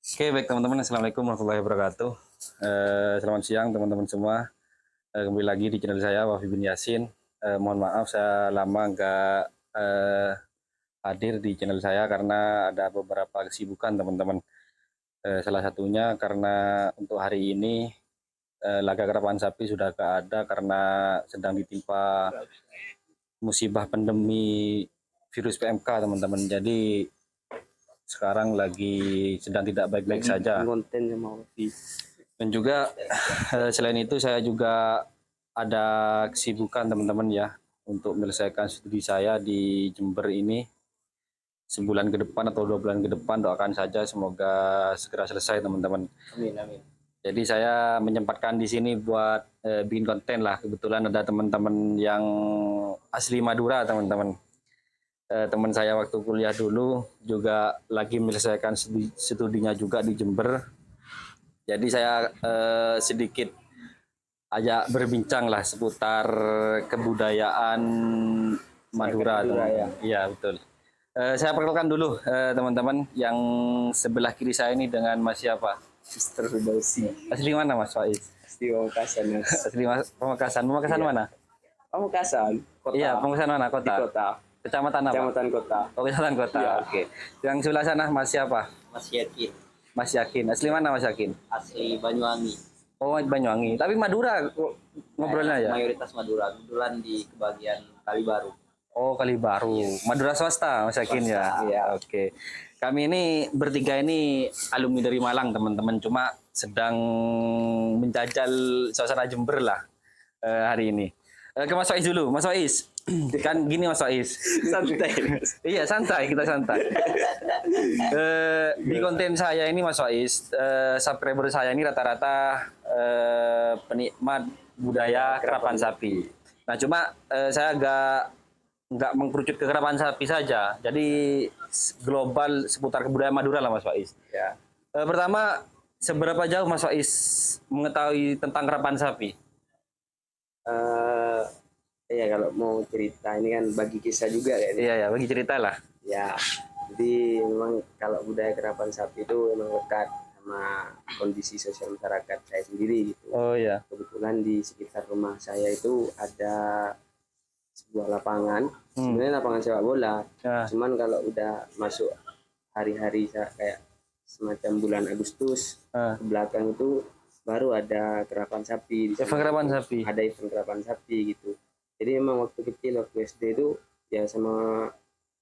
Oke, baik teman-teman. Assalamualaikum warahmatullahi wabarakatuh. Selamat siang teman-teman semua. Kembali lagi di channel saya, Wafi bin Yasin. Mohon maaf saya lama nggak eh, hadir di channel saya karena ada beberapa kesibukan teman-teman. Salah satunya karena untuk hari ini laga karapan sapi sudah nggak ada karena sedang ditimpa musibah pandemi virus PMK teman-teman. Jadi sekarang lagi sedang tidak baik-baik saja. Konten sama Wafi. Dan juga selain itu saya juga ada kesibukan teman-teman ya untuk menyelesaikan studi saya di Jember ini sebulan ke depan atau 2 bulan ke depan, doakan saja semoga segera selesai teman-teman. Amin, amin. Jadi saya menyempatkan di sini buat bikin konten lah. Kebetulan ada teman-teman yang asli Madura teman-teman. Teman saya waktu kuliah dulu juga lagi menyelesaikan studinya juga di Jember. Jadi saya sedikit ajak berbincang lah seputar kebudayaan Madura. Ya. Iya betul. Saya perkenalkan dulu teman-teman yang sebelah kiri saya ini dengan Mas siapa? Sister Fidausi. Asli mana Mas Faiz? Asli Pamekasan, Mas. Asli Pamekasan. Pamekasan Iya. mana? Pamekasan, kota. Iya, Pamekasan mana? Di Kota. kota. Kecamatan apa? Kecamatan kota. Oh, kecamatan kota. Iya. Oke. Yang sebelah sana Mas siapa? Mas Yakin, Mas Yakin. Asli mana Mas Yakin? asli Banyuwangi. Oh, Banyuwangi. Tapi Madura ngobrolnya ya? Mayoritas Madura, kebetulan di kebagian Kalibaru. Oh, Kalibaru. Madura swasta Mas Yakin ya? Iya, oke. Kami ini bertiga ini alumni dari Malang teman-teman. Cuma sedang menjajal suasana Jember lah hari ini. Ke Mas Faiz dulu. Mas Faiz, kan gini Mas Faiz. Santai, Mas. Iya santai, kita santai. Di konten saya ini Mas Faiz, subscriber saya ini rata-rata penikmat budaya kerapan sapi. Nah cuma saya nggak mengkerucut ke kerapan sapi saja. Jadi global seputar kebudayaan Madura lah Mas Faiz. Ya. Pertama, seberapa jauh Mas Faiz mengetahui tentang kerapan sapi? Ya kalau mau cerita ini kan bagi kisah juga kan. Iya ya, bagi cerita lah. Ya. Jadi memang kalau budaya kerapan sapi itu memang lekat sama kondisi sosial masyarakat saya sendiri gitu. Oh iya. Kebetulan di sekitar rumah saya itu ada sebuah lapangan, sebenarnya lapangan sepak bola. Ya. Cuman kalau udah masuk hari-hari kayak semacam bulan Agustus ke belakang itu baru ada kerapan sapi. Event kerapan sapi. Ada event kerapan sapi gitu. Jadi memang waktu kecil, waktu SD itu ya sama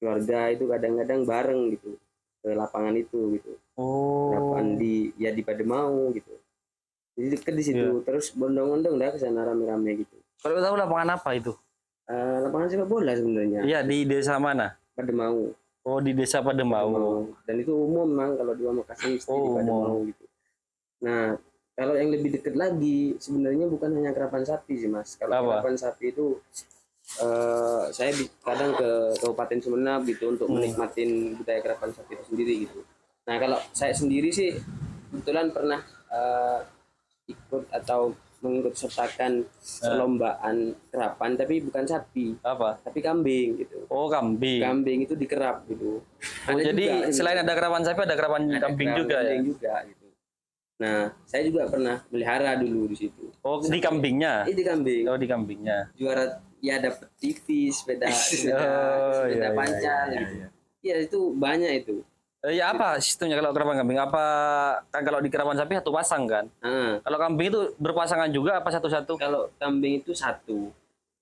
keluarga itu kadang-kadang bareng gitu ke lapangan itu gitu. Oh. Kerapan di Pademau gitu. Jadi deket di situ. Terus bondong-bondong dah ke sana rame-rame gitu. Kalau tahu lapangan apa itu? Lapangan sepak bola sebenarnya. Iya, di desa mana? Pademau. Oh, di desa Pademau. Dan itu umum memang kalau di Pamekasan mesti di Pademau gitu. Nah, kalau yang lebih dekat lagi sebenarnya bukan hanya kerapan sapi sih Mas. Kalau kerapan sapi itu saya kadang ke Kabupaten Sumeneb gitu untuk menikmatin budaya kerapan sapi itu sendiri gitu. Nah, kalau saya sendiri sih kebetulan pernah ikut atau mengikut sertakan perlombaan kerapan tapi bukan sapi. Apa? Tapi kambing gitu. Oh, kambing. Kambing itu dikerap gitu. Oh, jadi juga, selain ada kerapan sapi ada kerapan kambing juga ya? Juga gitu. Nah, saya juga pernah melihara dulu di situ. Oh, di kambingnya? Di kambing. Oh, di kambingnya. Juara ya dapat TV, sepeda iya, pancal iya, gitu. Iya, itu banyak itu. Ya apa sistemnya kalau kerapan kambing? Apa kan kalau di kerapan sapi satu pasang kan? Kalau kambing itu berpasangan juga apa satu-satu? Kalau kambing itu satu.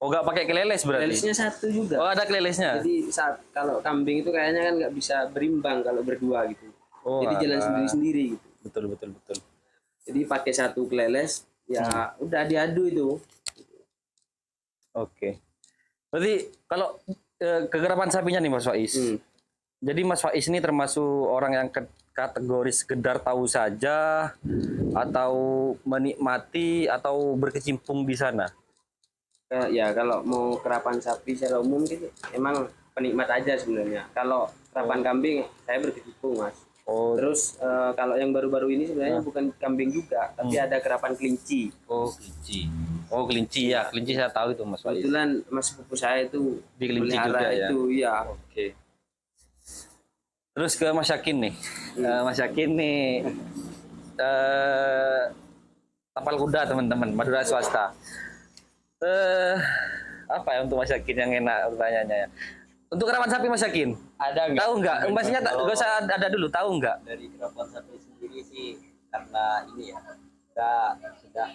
Oh, nggak pakai keleles berarti? Kelelesnya satu juga. Oh, ada kelelesnya. Jadi kalau kambing itu kayaknya kan nggak bisa berimbang kalau berdua gitu. Oh, jadi jalan sendiri-sendiri gitu. Betul. Jadi pakai satu keleles ya udah diadu itu. Oke. Berarti kalau kekerapan sapinya nih Mas Faiz. Jadi Mas Faiz ini termasuk orang yang kategori sekedar tahu saja atau menikmati atau berkecimpung di sana? Ya kalau mau kerapan sapi secara umum gitu emang penikmat aja sebenarnya. Kalau kerapan kambing saya berkecimpung Mas. Oh. Terus kalau yang baru-baru ini sebenarnya bukan kambing juga, tapi ada kerapan kelinci. Oh, kelinci. Oh, kelinci ya. Kelinci saya tahu itu Mas Faiz. Kebetulan Mas sepupu saya itu Di kelinci juga ya. Itu ya. Oke. Terus ke Mas Yakin nih. Mas Yakin nih eh tapal kuda teman-teman, Madura swasta. Apa ya untuk Mas Yakin yang enak pertanyaannya ya? Untuk kerapan sapi Mas Yakin, Ada nggak? tahu nggak? Masnya nggak usah ada dulu, tahu nggak? Dari kerapan sapi sendiri sih karena ini ya kita sudah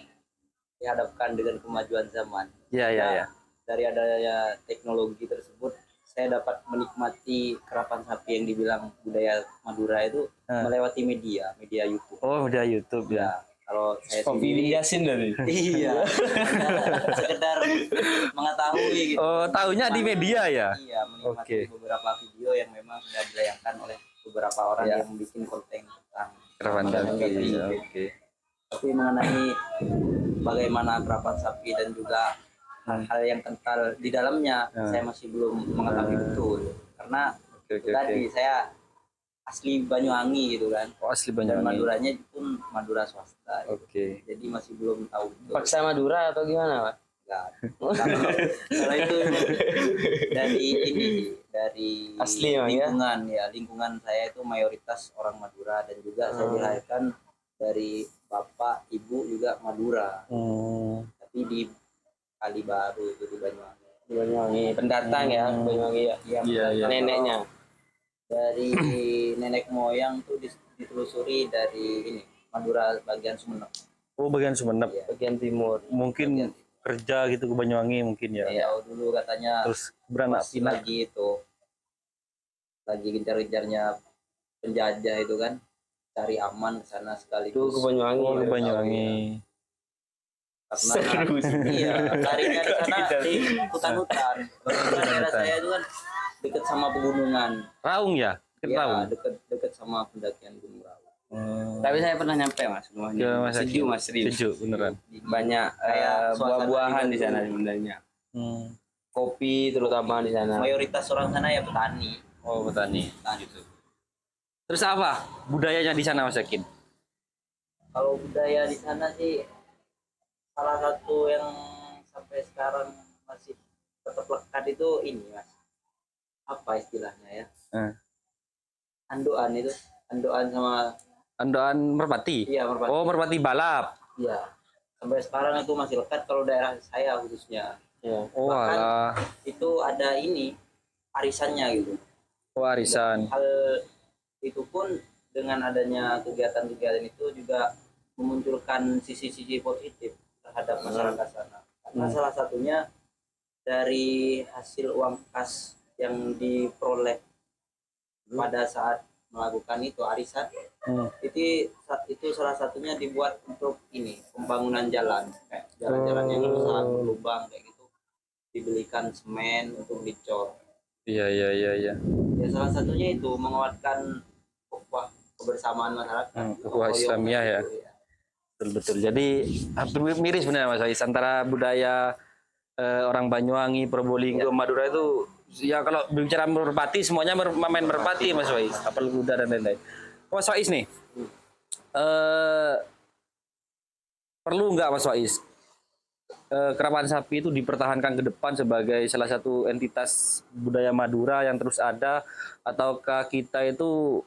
dihadapkan dengan kemajuan zaman. Iya iya Nah, iya. Dari adanya teknologi tersebut, saya dapat menikmati kerapan sapi yang dibilang budaya Madura itu melewati media YouTube. Oh udah YouTube ya. Ya, kalau saya sendiri Yasin dari. iya, hanya sekedar mengetahui gitu. Oh tahunya di media ya? Iya, menikmati Oke. beberapa video yang memang sudah ditayangkan oleh beberapa orang Ya. yang bikin konten tentang Kerapan sapi. Iya. Oke. Tapi mengenai bagaimana kerapan sapi dan juga hal-hal yang kental di dalamnya, saya masih belum mengetahui betul. Karena Oke oke tadi oke. saya asli Banyuwangi gitu kan. Oh asli Dan Banyuwangi. Maduranya pun Madura swasta. Gitu. Oke. Jadi masih belum tahu betul. Paksa Madura atau gimana, Pak? Enggak. Kalau itu dari ini sih, dari Asli emang ya? lingkungan saya itu mayoritas orang Madura dan juga saya dilahirkan dari bapak ibu juga Madura, tapi di Kali Baru itu di Banyuwangi. Di Banyuwangi, pendatang ya, Banyuwangi ya. Iya, Iya, iya. Neneknya. dari nenek moyang tuh ditelusuri dari ini Madura bagian Sumeneb. Oh bagian Sumeneb. Iya. Bagian timur. Mungkin kerja gitu ke Banyuwangi mungkin ya. Ya, dulu katanya Terus beranak masih pinak. lagi gencar-gencarnya penjajah itu kan, cari aman ke sana Itu sekaligus ke Banyuwangi. Oh ke ya. Banyuwangi. karena Seru sih. iya larinya di sana di hutan-hutan. Kebetulan daerah saya itu kan dekat sama pegunungan. Raung ya? Ke Iya, Raung. dekat sama pendakian Gunung Raung. Tapi saya pernah nyampe Mas Ke rumahnya. Mas Yakin. Sejuk Mas, serius. Sejuk beneran. Banyak Kayak suasana buah-buahan di di sana Bandung. sebenarnya. Hmm. Kopi terutama di sana. Mayoritas orang sana ya petani. Oh petani. Petani itu. Terus apa budayanya di sana Mas Yakin? Kalau budaya di sana sih salah satu yang sampai sekarang masih tetap lekat itu ini Mas. Apa istilahnya ya? Andoan itu. Andoan sama Andoan Merpati. iya merpati. Oh Merpati balap. Iya. Sampai sekarang itu masih lekat kalau daerah saya khususnya. Ya. Oh Bahkan alah. itu ada ini arisannya gitu. Oh arisan. Hal itu pun dengan adanya kegiatan-kegiatan itu juga memunculkan sisi-sisi positif terhadap masyarakat sana. Karena salah satunya dari hasil uang kas yang diperoleh pada saat melakukan itu arisan, itu salah satunya dibuat untuk ini pembangunan jalan, kayak jalan-jalan yang rusak berlubang kayak gitu, dibelikan semen untuk dicor. Iya iya iya iya. Ya salah satunya itu menguatkan ukhuwah kebersamaan masyarakat. Ukhuwah Islamiyah ya. Itu, ya. Betul betul. Jadi hampir mirip sebenarnya Mas Ais antara budaya orang Banyuwangi, Probolinggo, Madura itu ya kalau bicara merpati semuanya main merpati Mas Wais, apel kuda dan lain-lain. Mas Wais nih, perlu nggak Mas Wais kerapan sapi itu dipertahankan ke depan sebagai salah satu entitas budaya Madura yang terus ada, ataukah kita itu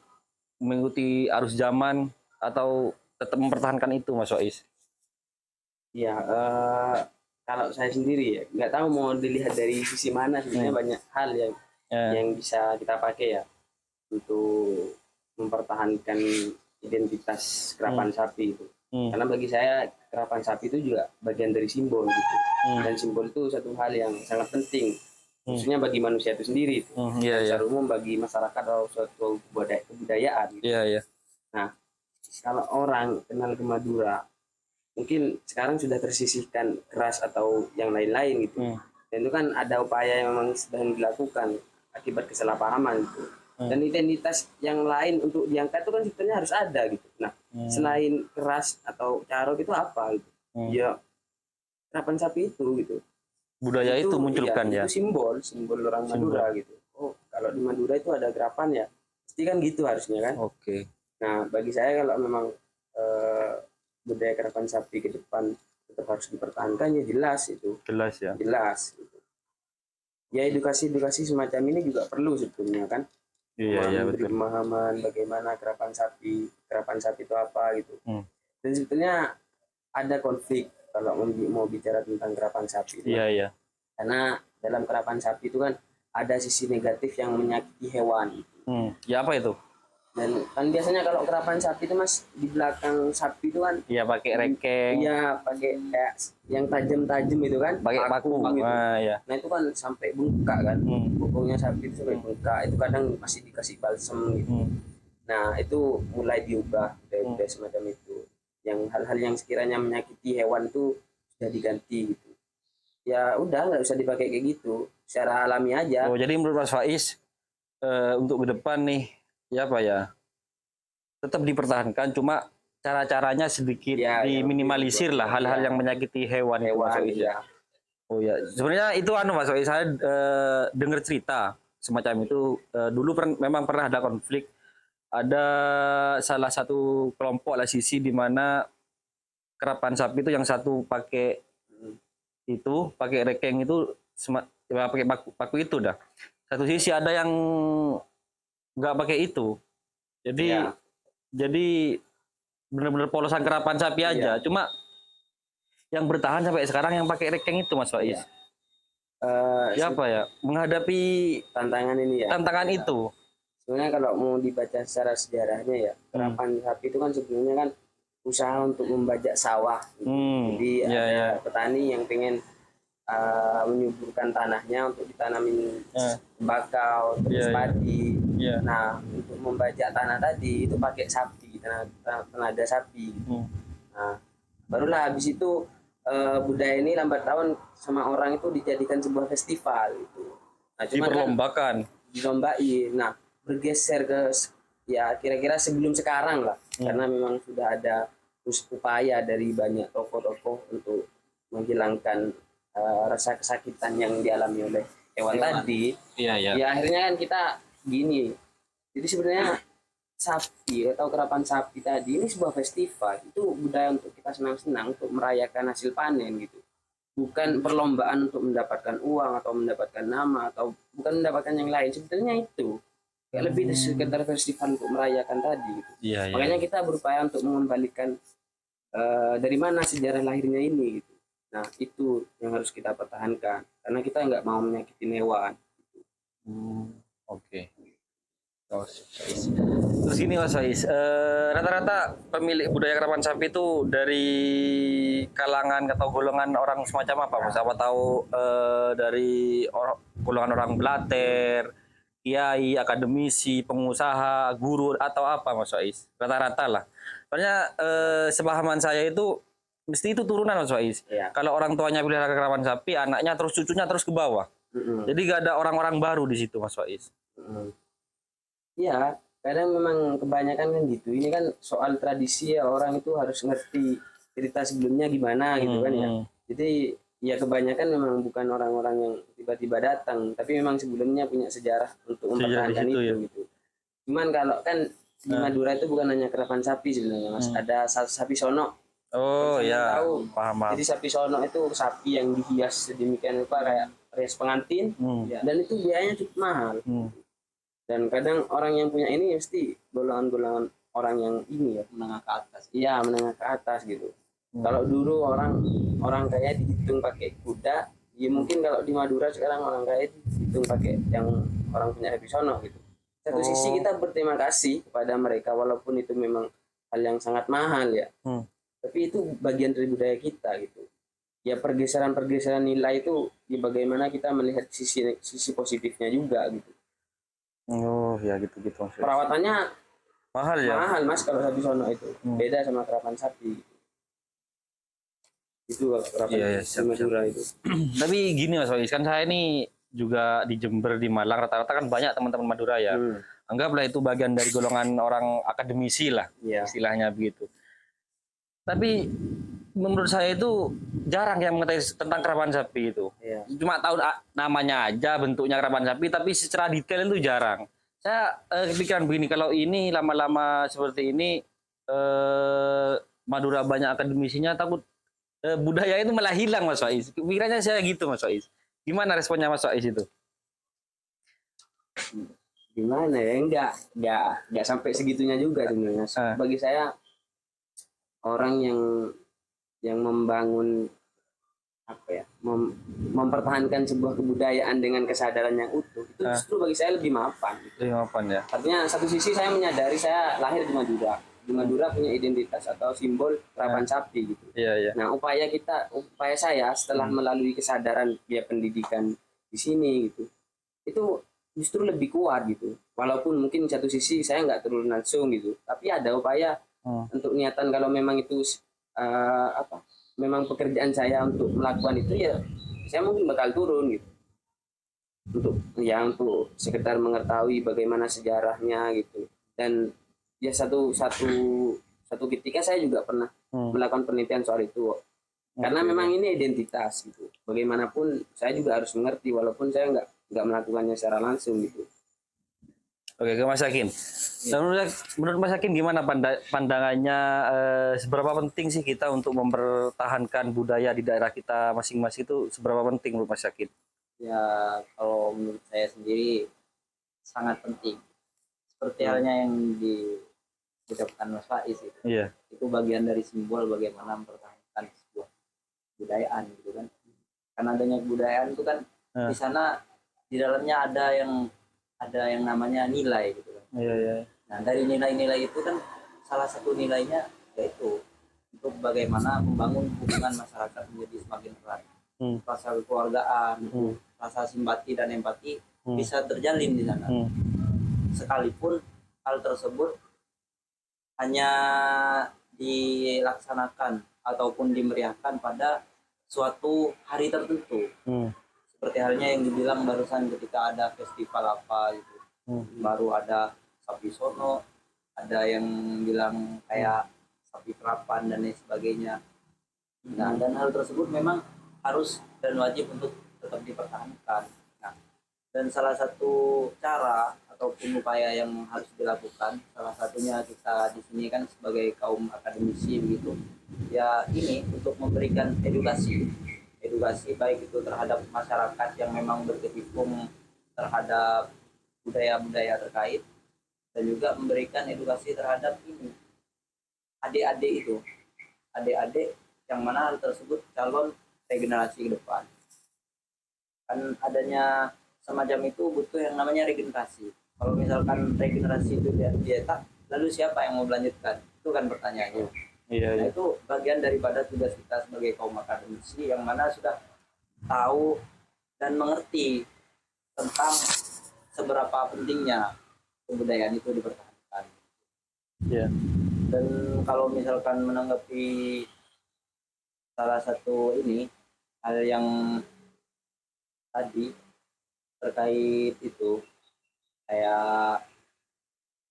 mengikuti arus zaman atau tetap mempertahankan itu Mas Wais? Ya, kalau saya sendiri ya nggak tahu mau dilihat dari sisi mana, sebenarnya banyak hal yang bisa kita pakai ya untuk mempertahankan identitas kerapan sapi itu. Karena bagi saya kerapan sapi itu juga bagian dari simbol gitu. Dan simbol itu satu hal yang sangat penting, khususnya bagi manusia itu sendiri. Iya iya. Secara umum bagi masyarakat atau suatu kebudayaan. Gitu. Iya iya. Nah, kalau orang kenal ke Madura, mungkin sekarang sudah tersisihkan keras atau yang lain-lain gitu. Dan itu kan ada upaya yang memang sedang dilakukan akibat kesalahpahaman gitu. Dan identitas yang lain untuk diangkat itu kan sebenarnya harus ada gitu. Nah, selain keras atau carok itu apa gitu? Ya, kerapan sapi itu gitu. Budaya itu munculkan ya. Itu simbol orang Madura gitu. Oh, kalau di Madura itu ada kerapan ya. Pasti kan gitu harusnya kan. Oke. Nah, bagi saya kalau memang budaya kerapan sapi ke depan tetap harus dipertahankan ya jelas itu. Jelas ya. Jelas gitu. Ya edukasi semacam ini juga perlu sebetulnya kan. Iya, memberi betul. pemahaman bagaimana kerapan sapi itu apa gitu. Dan sebetulnya ada konflik kalau mau bicara tentang kerapan sapi itu. Iya. Karena dalam kerapan sapi itu kan ada sisi negatif yang menyakiti hewan. Ya apa itu? Dan kan biasanya kalau kerapan sapi itu Mas, di belakang sapi itu kan Iya, pakai rekeng, iya pakai kayak yang tajam-tajam itu kan, pakai paku. gitu. Iya. Nah itu kan sampai bengkak kan, bokongnya sapi itu sampai bengkak, itu kadang masih dikasih balsem gitu. Nah itu mulai diubah budaya semacam itu, yang hal-hal yang sekiranya menyakiti hewan itu sudah diganti gitu. Ya udah nggak usah dipakai kayak gitu, secara alami aja. Oh, jadi menurut Mas Faiz untuk ke depan nih, ya apa ya? Tetap dipertahankan, cuma cara-caranya sedikit Ya, diminimalisir lah hal-hal yang menyakiti hewan itu, Mas Faiz, ya. ya. Oh ya, sebenarnya itu Mas Faiz, saya dengar cerita semacam itu dulu memang pernah ada konflik. Ada salah satu kelompok lah sisi di mana kerapan sapi itu yang satu pakai rekeng itu ya, pakai paku itu dah. Satu sisi ada yang nggak pakai itu. Jadi benar-benar polosan kerapan sapi aja. Cuma yang bertahan sampai sekarang yang pakai rekeng itu, Mas Faiz. Ya apa ya? Menghadapi tantangan ini ya. Tantangan itu. Sebenarnya kalau mau dibaca secara sejarahnya ya, kerapan sapi itu kan sebelumnya kan usaha untuk membajak sawah. Jadi ada petani yang pengen menyuburkan tanahnya untuk ditanamin bakau, terus padi. Nah, untuk membajak tanah tadi itu pakai sapi, tenaga sapi. Nah, barulah habis itu budaya ini lambat laun sama orang itu dijadikan sebuah festival gitu. Nah, diperlombakan, dilombai. Nah, bergeser ke ya kira-kira sebelum sekarang lah, karena memang sudah ada upaya dari banyak tokoh-tokoh untuk menghilangkan rasa kesakitan yang dialami oleh hewan tadi. Ya akhirnya kan kita gini. Jadi sebenarnya sapi atau kerapan sapi tadi ini sebuah festival, itu budaya untuk kita senang-senang untuk merayakan hasil panen gitu, bukan perlombaan untuk mendapatkan uang atau mendapatkan nama atau bukan mendapatkan yang lain. Sebetulnya itu kayak lebih dari sekedar festival untuk merayakan tadi gitu. Makanya kita berupaya untuk mengembalikan dari mana sejarah lahirnya ini gitu. Nah itu yang harus kita pertahankan karena kita nggak mau menyakiti hewan. Oke. Terus gini Mas Faiz, rata-rata pemilik budaya kerapan sapi itu dari kalangan atau golongan orang semacam apa Mas? Apa tahu dari golongan orang Blater, kiai, akademisi, pengusaha, guru atau apa Mas Faiz? Rata-rata lah. Soalnya sepahaman saya itu mesti itu turunan Mas Faiz. Kalau orang tuanya pelihara kerapan sapi, anaknya terus cucunya terus ke bawah. Jadi gak ada orang-orang baru di situ Mas Faiz. Iya, kadang memang kebanyakan kan gitu. Ini kan soal tradisi ya, orang itu harus ngerti cerita sebelumnya gimana gitu kan ya. Jadi ya kebanyakan memang bukan orang-orang yang tiba-tiba datang, tapi memang sebelumnya punya sejarah untuk mempertahankan itu gitu. Cuman kalau kan di Madura itu bukan hanya kerapan sapi sebenarnya Mas, ada sapi sono. Oh ya, paham. Jadi sapi sono itu sapi yang dihias sedemikian rupa kayak rias pengantin, dan itu biayanya cukup mahal. Dan kadang orang yang punya ini mesti golongan-golongan orang yang ini ya, menengah ke atas. Iya, menengah ke atas gitu. Kalau dulu orang kaya dihitung pakai kuda, ya mungkin kalau di Madura sekarang orang kaya dihitung pakai yang orang punya sapi sono gitu. Satu sisi kita berterima kasih kepada mereka walaupun itu memang hal yang sangat mahal ya. Tapi itu bagian dari budaya kita gitu. Ya pergeseran nilai itu ya bagaimana kita melihat sisi positifnya juga gitu. Oh ya gitu-gitu. Perawatannya mahal ya? Mahal Mas kalau sapi sono itu. Beda sama kerapan sapi. Itu kalau kerapan Madura itu. Tapi gini Mas Faiz, kan saya ini juga di Jember, di Malang, rata-rata kan banyak teman-teman Madura ya. Anggaplah itu bagian dari golongan orang akademisi lah, istilahnya begitu. Tapi menurut saya itu jarang yang mengetahui tentang kerapan sapi itu. Cuma tahu namanya aja, bentuknya kerapan sapi, tapi secara detail itu jarang. Saya kepikiran begini, kalau ini lama-lama seperti ini Madura banyak akademisinya, takut budaya itu malah hilang Mas Faiz. Pikirannya saya gitu Mas Faiz. Gimana responnya Mas Faiz itu? gimana ya, enggak sampai segitunya juga sebenarnya. Bagi saya orang yang membangun apa ya, mempertahankan sebuah kebudayaan dengan kesadaran yang utuh itu justru bagi saya lebih mapan. Lebih mapan ya. Artinya satu sisi saya menyadari saya lahir di Madura. Di Madura punya identitas atau simbol kerapan sapi gitu. Iya. Nah, upaya saya setelah melalui kesadaran dia pendidikan di sini gitu, itu justru lebih kuat gitu. Walaupun mungkin satu sisi saya nggak turun langsung gitu, tapi ada upaya untuk niatan kalau memang itu memang pekerjaan saya untuk melakukan itu, ya saya mungkin bakal turun gitu untuk sekedar mengetahui bagaimana sejarahnya gitu. Dan ya satu ketika saya juga pernah melakukan penelitian soal itu karena memang ini identitas gitu. Bagaimanapun saya juga harus mengerti walaupun saya nggak melakukannya secara langsung gitu. Oke, ke Mas Yakin. Menurut Mas Yakin gimana pandangannya, seberapa penting sih kita untuk mempertahankan budaya di daerah kita masing-masing, itu seberapa penting menurut Mas Yakin? Ya, kalau menurut saya sendiri sangat penting. Seperti halnya yang diucapkan Mas Faiz itu. Iya. Itu bagian dari simbol bagaimana mempertahankan sebuah kebudayaan gitu kan. Karena adanya kebudayaan itu kan di sana di dalamnya ada yang namanya nilai gitu kan. Iya. Nah, dari nilai-nilai itu kan salah satu nilainya yaitu untuk bagaimana membangun hubungan masyarakat menjadi semakin erat. Rasa kekeluargaan, rasa simpati dan empati bisa terjalin di sana. Sekalipun hal tersebut hanya dilaksanakan ataupun dimeriahkan pada suatu hari tertentu. Seperti halnya yang dibilang barusan ketika ada festival apa gitu. Baru ada sapi sono, ada yang bilang kayak sapi kerapan dan lain sebagainya. Nah, dan hal tersebut memang harus dan wajib untuk tetap dipertahankan. Nah, dan salah satu cara ataupun upaya yang harus dilakukan, salah satunya kita di sini kan sebagai kaum akademisi begitu. Ya, ini untuk memberikan edukasi baik itu terhadap masyarakat yang memang berkecimpung terhadap budaya-budaya terkait, dan juga memberikan edukasi terhadap ini adik-adik yang mana hal tersebut calon regenerasi ke depan. Kan adanya semacam itu butuh yang namanya regenerasi. Kalau misalkan regenerasi itu dieta, lalu siapa yang mau melanjutkan? Itu kan pertanyaannya. Nah, itu bagian daripada tugas kita sebagai kaum akademisi yang mana sudah tahu dan mengerti tentang seberapa pentingnya kebudayaan itu dipertahankan. Dan kalau misalkan menanggapi salah satu hal yang tadi terkait itu kayak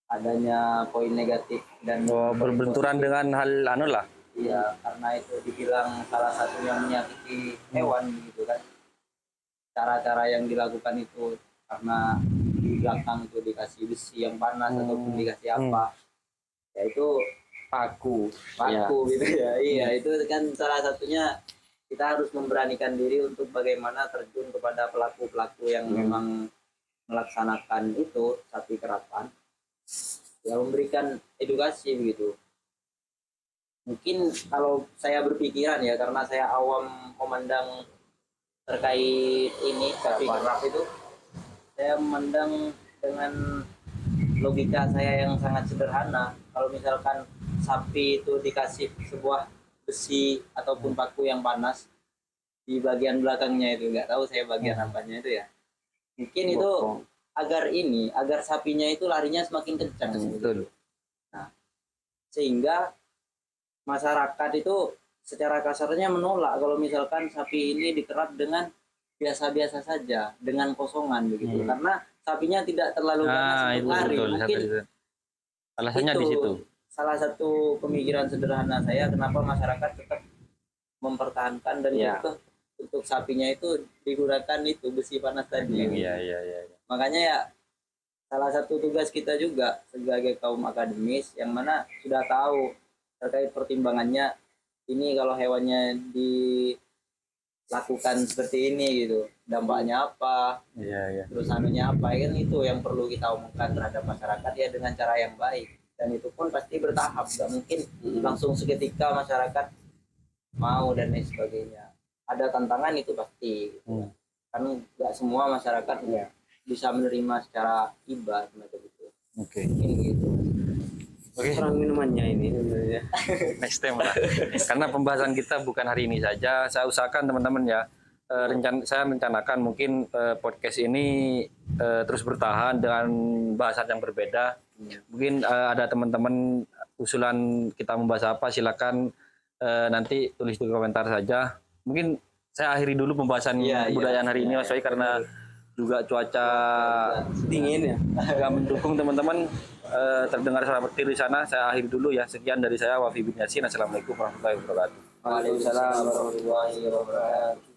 adanya poin negatif dan berbenturan dengan hal lah. Iya, karena itu dibilang salah satu yang menyakiti hewan gitu kan. Cara-cara yang dilakukan itu karena di belakang itu dikasih besi yang panas ataupun dikasih apa, yaitu paku gitu ya. Iya, itu kan salah satunya kita harus memberanikan diri untuk bagaimana terjun kepada pelaku-pelaku yang memang melaksanakan itu sapi kerapan, ya memberikan edukasi begitu. Mungkin kalau saya berpikiran ya, karena saya awam memandang terkait ini sapi kerap itu, saya memandang dengan logika saya yang sangat sederhana. Kalau misalkan sapi itu dikasih sebuah besi ataupun paku yang panas di bagian belakangnya itu, nggak tahu saya bagian apanya itu ya, mungkin itu agar sapinya itu larinya semakin kencang. Betul. Nah, sehingga masyarakat itu secara kasarnya menolak kalau misalkan sapi ini dikerat dengan biasa-biasa saja, dengan kosongan begitu, karena sapinya tidak terlalu panas untuk lari. Mungkin alasannya di situ. Salah satu pemikiran sederhana saya kenapa masyarakat tetap mempertahankan dan untuk sapinya itu digunakan itu besi panas tadi. Iya. Makanya ya salah satu tugas kita juga sebagai kaum akademis yang mana sudah tahu terkait pertimbangannya ini kalau hewannya lakukan seperti ini gitu, dampaknya apa, Iya. terus anunya apa, kan itu yang perlu kita omongkan terhadap masyarakat ya dengan cara yang baik, dan itu pun pasti bertahap, nggak mungkin langsung seketika masyarakat mau dan lain sebagainya, ada tantangan itu pasti gitu. Karena nggak semua masyarakat bisa menerima secara iba semacam itu. Oke. Ini gitu. Oke. Kurang minumannya ini sebenarnya. Next time lah. Karena pembahasan kita bukan hari ini saja. Saya usahakan teman-teman ya. Saya merencanakan mungkin podcast ini terus bertahan dengan bahasan yang berbeda. Mungkin ada teman-teman usulan kita membahas apa, silakan nanti tulis di komentar saja. Mungkin saya akhiri dulu pembahasan kebudayaan hari ini Mas Wai, karena juga cuaca Dingin ya. nggak mendukung teman-teman. Terdengar suara petir di sana. Saya akhiri dulu ya. Sekian dari saya, Wafi bin Yasin. Assalamualaikum warahmatullahi wabarakatuh. Waalaikumsalam warahmatullahi wabarakatuh.